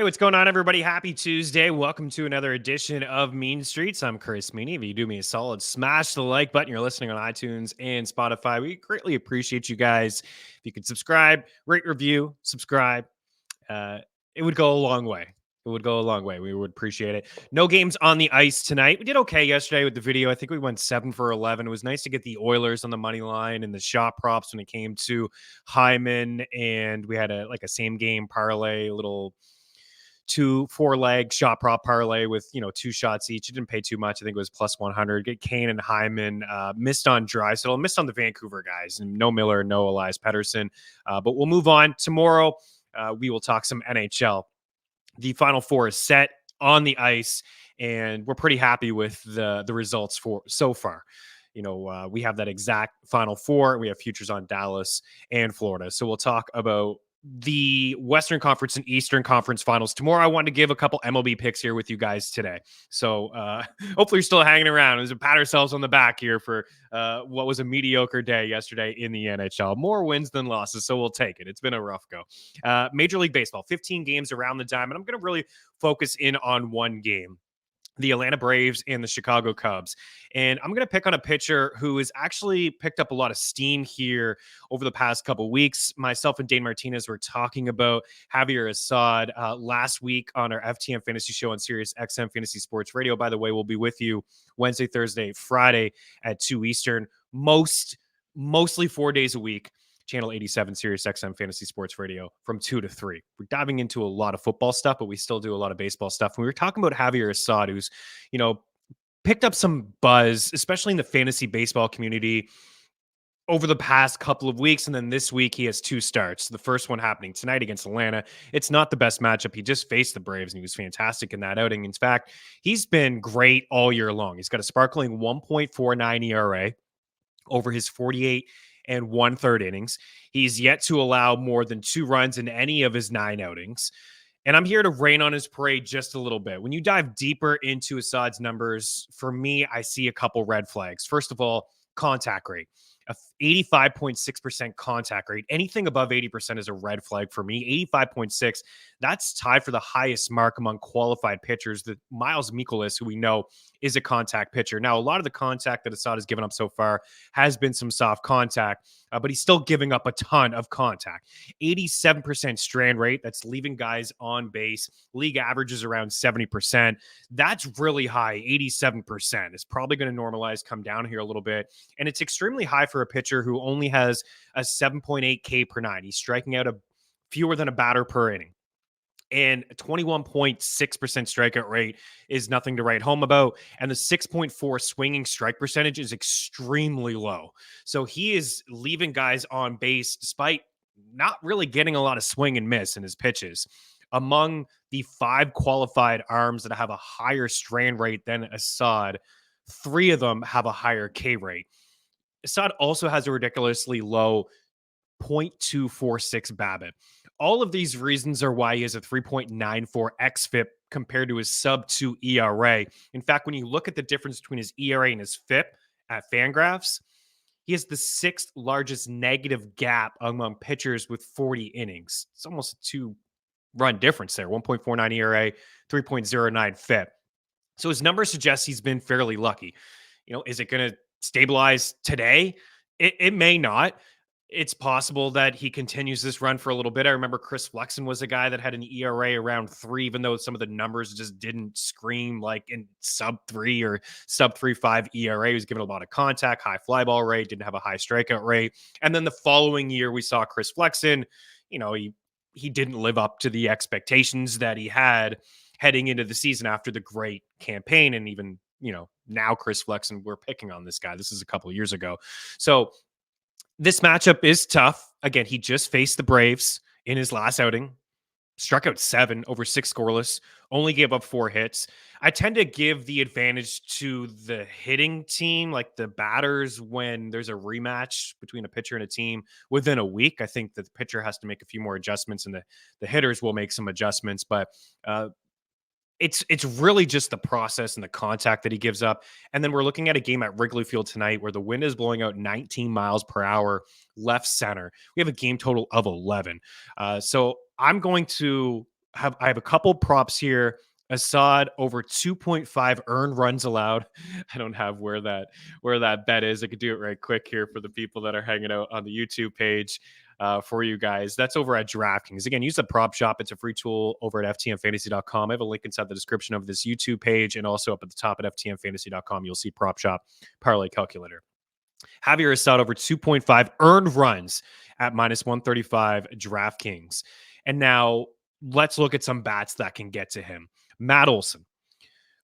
what's going on, everybody? Happy Tuesday. Welcome to another edition of Mean Streets. I'm Chris Meaney. If you do me a solid, smash the like button. You're listening on iTunes and Spotify. We greatly appreciate you guys. If you could subscribe, rate, review, subscribe, it would go a long way. It would go a long way. We would appreciate it. No games on the ice tonight. We did okay yesterday with the video. I think we went 7 for 11. It was nice to get the Oilers on the money line and the shot props when it came to Hyman. And we had a same game parlay, a little 4-leg shot prop parlay with, two shots each. It didn't pay too much. I think it was plus 100. Get Kane and Hyman, missed on Draisaitl, missed on the Vancouver guys, and no Miller, no Elias Pettersson. But we'll move on. Tomorrow, we will talk some NHL. The Final Four is set on the ice, and we're pretty happy with the results for so far. We have that exact Final Four. We have futures on Dallas and Florida. So we'll talk about the Western Conference and Eastern Conference finals tomorrow. I wanted to give a couple MLB picks here with you guys today. So hopefully you're still hanging around as we pat ourselves on the back here for what was a mediocre day yesterday in the NHL. More wins than losses, so we'll take it. It's been a rough go. Major League Baseball, 15 games around the dime, and I'm going to really focus in on one game. The Atlanta Braves and the Chicago Cubs. And I'm going to pick on a pitcher who has actually picked up a lot of steam here over the past couple of weeks. Myself and Dane Martinez were talking about Javier Assad last week on our FTN Fantasy Show on Sirius XM Fantasy Sports Radio. By the way, we'll be with you Wednesday, Thursday, Friday at 2 Eastern, mostly 4 days a week. Channel 87, Sirius XM Fantasy Sports Radio from 2 to 3. We're diving into a lot of football stuff, but we still do a lot of baseball stuff. And we were talking about Javier Assad, who's, picked up some buzz, especially in the fantasy baseball community over the past couple of weeks. And then this week, he has 2 starts. The first one happening tonight against Atlanta. It's not the best matchup. He just faced the Braves, and he was fantastic in that outing. In fact, he's been great all year long. He's got a sparkling 1.49 ERA over his 48 and 1/3 innings. He's yet to allow more than 2 runs in any of his 9 outings. And I'm here to rain on his parade just a little bit. When you dive deeper into Assad's numbers, for me, I see a couple red flags. First of all, contact rate. A 85.6% contact rate. Anything above 80% is a red flag for me. 85.6, that's tied for the highest mark among qualified pitchers. That Miles Mikolas, who we know is a contact pitcher. Now, a lot of the contact that Assad has given up so far has been some soft contact, but he's still giving up a ton of contact. 87% strand rate. That's leaving guys on base. League average is around 70%. That's really high. 87%. It's probably going to normalize, come down here a little bit. And it's extremely high for a pitcher who only has a 7.8 K per 9. He's striking out fewer than a batter per inning. And a 21.6% strikeout rate is nothing to write home about. And the 6.4 swinging strike percentage is extremely low. So he is leaving guys on base despite not really getting a lot of swing and miss in his pitches. Among the 5 qualified arms that have a higher strand rate than Assad, 3 of them have a higher K rate. Assad also has a ridiculously low 0.246 BABIP. All of these reasons are why he has a 3.94 xFIP compared to his sub-2 ERA. In fact, when you look at the difference between his ERA and his FIP at Fangraphs, he has the 6th largest negative gap among pitchers with 40 innings. It's almost a 2-run difference there. 1.49 ERA, 3.09 FIP. So his numbers suggest he's been fairly lucky. Is it going to stabilize today? It may not. It's possible that he continues this run for a little bit. I remember Chris Flexen was a guy that had an ERA around 3, even though some of the numbers just didn't scream like in sub-3 or sub-3.5 ERA. He was given a lot of contact, high fly ball rate, didn't have a high strikeout rate. And then the following year, we saw Chris Flexen. He didn't live up to the expectations that he had heading into the season after the great campaign. And even, now Chris Flexen, we're picking on this guy. This is a couple of years ago. So this matchup is tough. Again, he just faced the Braves in his last outing, struck out 7 over 6 scoreless, only gave up 4 hits. I tend to give the advantage to the hitting team, like the batters, when there's a rematch between a pitcher and a team within a week. I think that the pitcher has to make a few more adjustments and the hitters will make some adjustments, but it's really just the process and the contact that he gives up. And then we're looking at a game at Wrigley Field tonight where the wind is blowing out 19 miles per hour left center. We have a game total of 11. So I'm going to I have a couple props here. Assad over 2.5 earned runs allowed. I don't have where that bet is. I could do it right quick here for the people that are hanging out on the YouTube page for you guys. That's over at DraftKings. Again, use the prop shop. It's a free tool over at ftnfantasy.com. I have a link inside the description of this YouTube page and also up at the top at ftnfantasy.com. You'll see prop shop parlay calculator. Javier Assad over 2.5 earned runs at minus 135 DraftKings. And now let's look at some bats that can get to him. Matt Olson.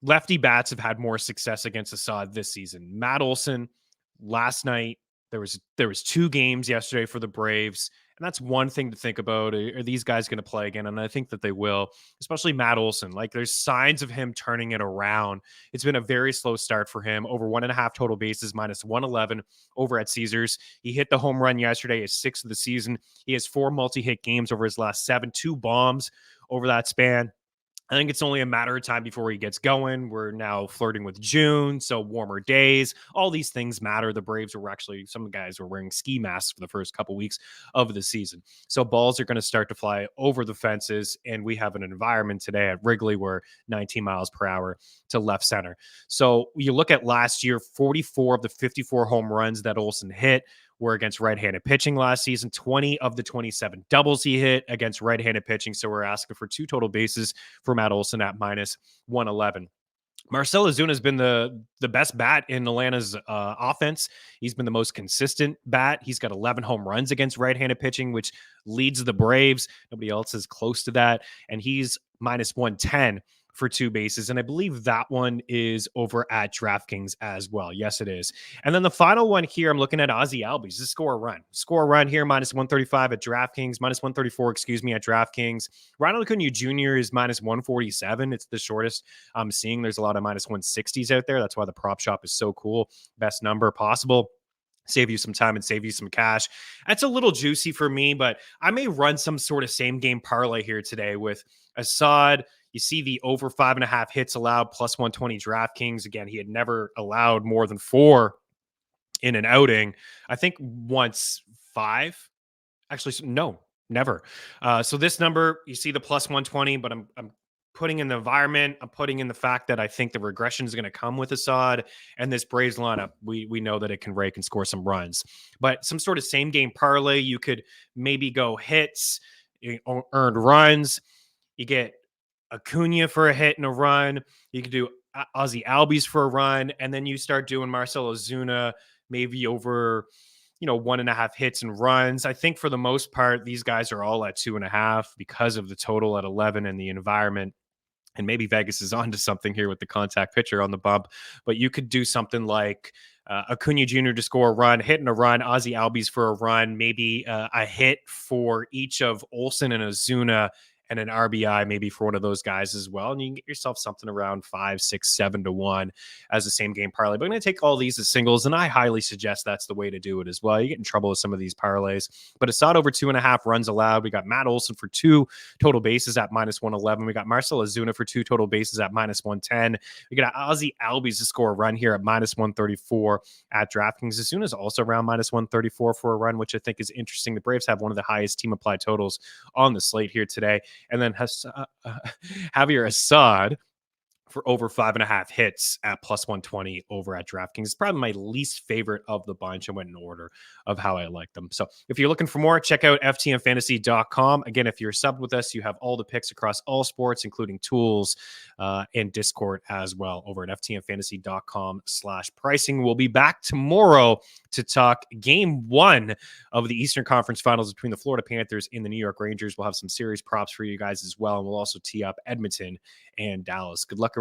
Lefty bats have had more success against Assad this season. Matt Olson last night, there was 2 games yesterday for the Braves. And that's one thing to think about. Are these guys going to play again? And I think that they will, especially Matt Olson. Like there's signs of him turning it around. It's been a very slow start for him. Over 1.5 total bases, minus 111 over at Caesars. He hit the home run yesterday, his 6th of the season. He has 4 multi-hit games over his last 7, 2 bombs over that span. I think it's only a matter of time before he gets going. We're now flirting with June, so warmer days. All these things matter. The Braves were actually, some guys were wearing ski masks for the first couple weeks of the season. So balls are going to start to fly over the fences, and we have an environment today at Wrigley where 19 miles per hour to left center. So you look at last year, 44 of the 54 home runs that Olson hit were against right-handed pitching last season. 20 of the 27 doubles he hit against right-handed pitching. So we're asking for 2 total bases for Matt Olson at minus 111. Marcell Ozuna has been the best bat in Atlanta's offense. He's been the most consistent bat. He's got 11 home runs against right-handed pitching, which leads the Braves. Nobody else is close to that. And he's minus 110 for 2 bases. And I believe that one is over at DraftKings as well. Yes, it is. And then the final one here, I'm looking at Ozzie Albies. Just score a run. Score a run here, minus 135 at DraftKings, minus 134, at DraftKings. Ronald Acuna Jr. is minus 147. It's the shortest I'm seeing. There's a lot of minus 160s out there. That's why the prop shop is so cool. Best number possible. Save you some time and save you some cash. That's a little juicy for me, but I may run some sort of same game parlay here today with Assad. You see the over 5.5 hits allowed, plus 120 DraftKings. Again, he had never allowed more than 4 in an outing. I think once 5. Actually, no, never. So this number, you see the plus 120, but I'm putting in the environment. I'm putting in the fact that I think the regression is going to come with Assad and this Braves lineup. We know that it can rake and score some runs, but some sort of same game parlay. You could maybe go hits, earned runs. You get Acuna for a hit and a run. You could do Ozzie Albies for a run, and then you start doing Marcell Ozuna maybe over 1.5 hits and runs. I think for the most part, these guys are all at 2.5 because of the total at 11 and the environment. And maybe Vegas is onto something here with the contact pitcher on the bump, but you could do something like Acuna Jr. to score a run, hit and a run, Ozzie Albies for a run, maybe a hit for each of Olson and Ozuna, and an RBI maybe for one of those guys as well. And you can get yourself something around 5, 6, 7 to 1 as the same game parlay. But I'm going to take all these as singles, and I highly suggest that's the way to do it as well. You get in trouble with some of these parlays. But Assad over 2.5 runs allowed. We got Matt Olson for 2 total bases at minus 111. We got Marcell Ozuna for 2 total bases at minus 110. We got Ozzie Albies to score a run here at minus 134 at DraftKings. Ozuna is also around minus 134 for a run, which I think is interesting. The Braves have one of the highest team applied totals on the slate here today. And then Javier Assad for over 5.5 hits at plus 120 over at DraftKings. It's probably my least favorite of the bunch. I went in order of how I like them. So if you're looking for more, check out ftnfantasy.com. Again, if you're subbed with us, you have all the picks across all sports, including tools and Discord as well over at ftnfantasy.com/pricing. We'll be back tomorrow to talk game 1 of the Eastern Conference Finals between the Florida Panthers and the New York Rangers. We'll have some series props for you guys as well. And we'll also tee up Edmonton and Dallas. Good luck around.